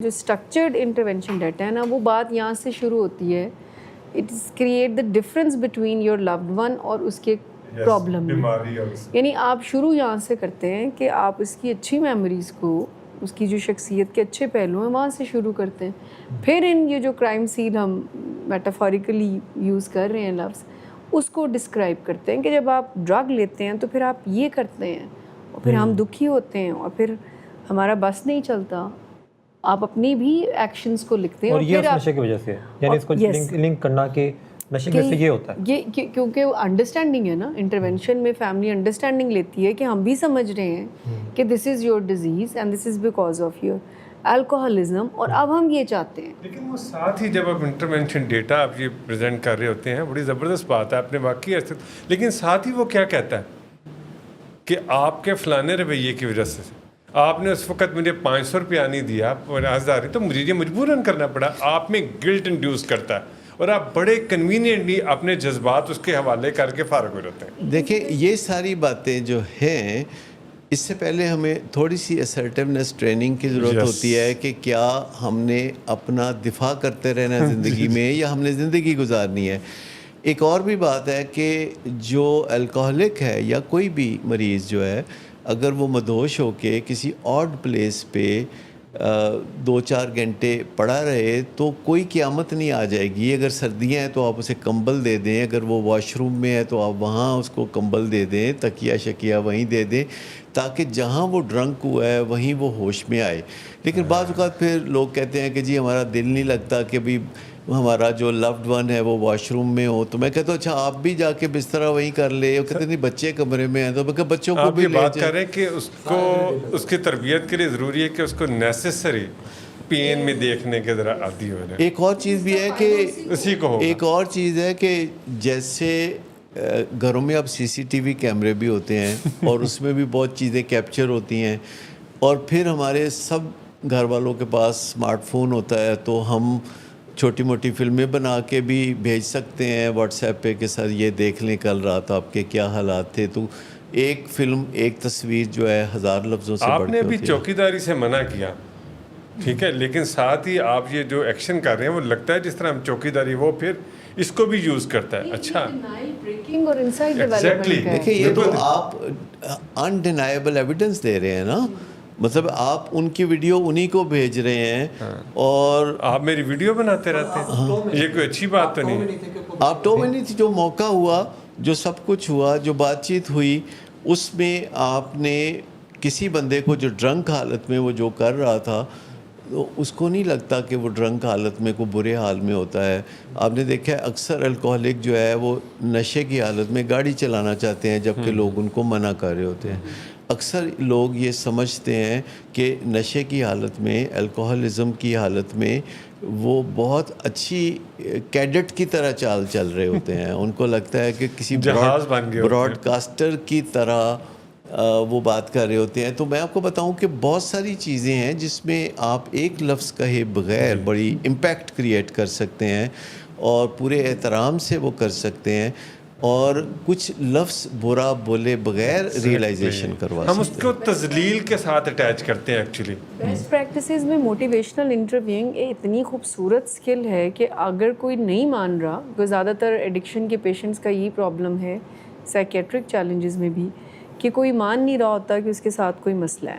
جو structured intervention data ہے نا، وہ بات یہاں سے شروع ہوتی ہے. It is create the difference between your loved one اور اس کے پرابلم میں. یعنی آپ شروع یہاں سے کرتے ہیں کہ آپ اس کی اچھی میموریز کو، اس کی جو شخصیت کے اچھے پہلو ہیں وہاں سے شروع کرتے ہیں. پھر یہ جو کرائم سین ہم میٹافوریکلی یوز کر رہے ہیں لفظ، اس کو ڈسکرائب کرتے ہیں کہ جب آپ ڈرگ لیتے ہیں تو پھر آپ یہ کرتے ہیں، اور پھر ہم دکھی ہوتے ہیں، اور پھر ہمارا بس نہیں چلتا. آپ اپنی بھی ایکشنز کو لکھتے ہیں اور یہ اس نشے کی وجہ سے ہے. یعنی اس کو لنک کرنا کہ نشے کی وجہ سے یہ ہوتا ہے. یہ کیونکہ انڈرسٹینڈنگ ہے نا، انٹرونشن میں فیملی انڈرسٹینڈنگ لیتی ہے کہ ہم بھی سمجھ رہے ہیں کہ this is your disease and this is because of your alcoholism, اور اب ہم یہ چاہتے ہیں. لیکن وہ ساتھ ہی جب آپ انٹرونشن ڈیٹا آپ یہ پریزنٹ کر رہے ہوتے ہیں، بڑی زبردست بات ہے، آپ نے واقعی ایسے، لیکن ساتھ ہی وہ کیا کہتا ہے کہ آپ کے فلانے رویے کی وجہ سے آپ نے اس وقت مجھے 500 روپیہ نہیں دیا، 1000، تو مجھے یہ مجبوراً کرنا پڑا. آپ میں گلٹ انڈیوس کرتا ہے اور آپ بڑے کنوینئنٹلی اپنے جذبات اس کے حوالے کر کے فارغ ہو جاتے ہیں. دیکھیں یہ ساری باتیں جو ہیں، اس سے پہلے ہمیں تھوڑی سی اسرٹیونیس ٹریننگ کی ضرورت ہوتی ہے کہ کیا ہم نے اپنا دفاع کرتے رہنا زندگی میں یا ہم نے زندگی گزارنی ہے. ایک اور بھی بات ہے کہ جو الکوہلک ہے یا کوئی بھی مریض جو ہے، اگر وہ مدہوش ہو کے کسی آڈ پلیس پہ 2-4 گھنٹے پڑا رہے تو کوئی قیامت نہیں آ جائے گی. اگر سردیاں ہیں تو آپ اسے کمبل دے دیں، اگر وہ واش روم میں ہے تو آپ وہاں اس کو کمبل دے دیں، تکیہ شکیہ وہیں دے دیں، تاکہ جہاں وہ ڈرنک ہوا ہے وہیں وہ ہوش میں آئے. لیکن بعض اوقات پھر لوگ کہتے ہیں کہ جی ہمارا دل نہیں لگتا کہ بھی ہمارا جو لوڈ ون ہے وہ واش روم میں ہو. تو میں کہتا ہوں اچھا آپ بھی جا کے بستر وہیں کر لے. وہ کہتے نہیں بچے کمرے میں ہیں، تو میں کہا بچوں کو بھی لے جائیں. آپ یہ بات کر رہے ہیں کہ اس کو اس کی تربیت کے لیے ضروری ہے کہ اس کو نیسیسری پین میں دیکھنے کے ذرا عادی ہو جائے. ایک اور چیز بھی ہے کہ اسی کو ایک اور چیز ہے کہ جیسے گھروں میں اب CCTV کیمرے بھی ہوتے ہیں اور اس میں بھی بہت چیزیں کیپچر ہوتی ہیں، اور پھر ہمارے سب گھر والوں کے پاس اسمارٹ فون ہوتا ہے، تو ہم چھوٹی موٹی فلمیں بنا کے بھی بھیج سکتے ہیں واٹس ایپ پہ کہ سر یہ دیکھ لیں کل رات آپ کے کیا حالات تھے. تو ایک فلم، ایک تصویر جو ہے 1000 لفظوں سے بڑھ کے آپ نے ابھی ہوتی ہے. چوکیداری سے منع کیا، ٹھیک ہے، لیکن ساتھ ہی آپ یہ جو ایکشن کر رہے ہیں وہ لگتا ہے جس طرح ہم چوکیداری، وہ پھر اس کو بھی یوز کرتا ہے. اچھا دیکھیں یہ تو آپ انڈینائبل ایویڈنس دے رہے ہیں نا، مطلب آپ ان کی ویڈیو انہی کو بھیج رہے ہیں اور آپ میری ویڈیو بناتے رہتے ہیں. یہ کوئی اچھی بات تو نہیں. آپ ٹو منٹ جو موقع ہوا، جو سب کچھ ہوا، جو بات چیت ہوئی، اس میں آپ نے کسی بندے کو جو ڈرنک حالت میں وہ جو کر رہا تھا، تو اس کو نہیں لگتا کہ وہ ڈرنک حالت میں کوئی برے حال میں ہوتا ہے. آپ نے دیکھا ہے اکثر الکوہلک جو ہے وہ نشے کی حالت میں گاڑی چلانا چاہتے ہیں جبکہ لوگ ان کو منع کر رہے ہوتے ہیں. اکثر لوگ یہ سمجھتے ہیں کہ نشے کی حالت میں، الکوہلزم کی حالت میں وہ بہت اچھی کیڈٹ کی طرح چال چل رہے ہوتے ہیں. ان کو لگتا ہے کہ کسی براڈ کاسٹر کی طرح وہ بات کر رہے ہوتے ہیں. تو میں آپ کو بتاؤں کہ بہت ساری چیزیں ہیں جس میں آپ ایک لفظ کہے بغیر بڑی امپیکٹ کریٹ کر سکتے ہیں اور پورے احترام سے وہ کر سکتے ہیں، اور کچھ لفظ برا بولے بغیر ریئلائزیشن کروا سکتے ہیں. ہم اس کو تذلیل کے ساتھ اٹیچ کرتے ہیں. ایکچولی بیسٹ پریکٹسز میں موٹیویشنل انٹرویوئنگ اتنی خوبصورت سکل ہے کہ اگر کوئی نہیں مان رہا، کیونکہ زیادہ تر ایڈکشن کے پیشنٹس کا یہی پرابلم ہے سائیکیٹرک چیلنجز میں بھی، کہ کوئی مان نہیں رہا ہوتا کہ اس کے ساتھ کوئی مسئلہ ہے.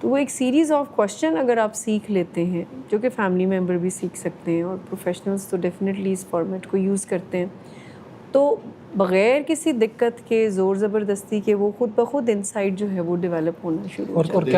تو وہ ایک سیریز آف کوشچن اگر آپ سیکھ لیتے ہیں، جو کہ فیملی ممبر بھی سیکھ سکتے ہیں اور پروفیشنلز تو ڈیفینیٹلی اس فارمیٹ کو یوز کرتے ہیں، تو بغیر کسی دقت کے، زور زبردستی کے، وہ خود بخود انسائٹ جو ہے وہ ڈیولپ ہونا شروع ہو جاتا ہے.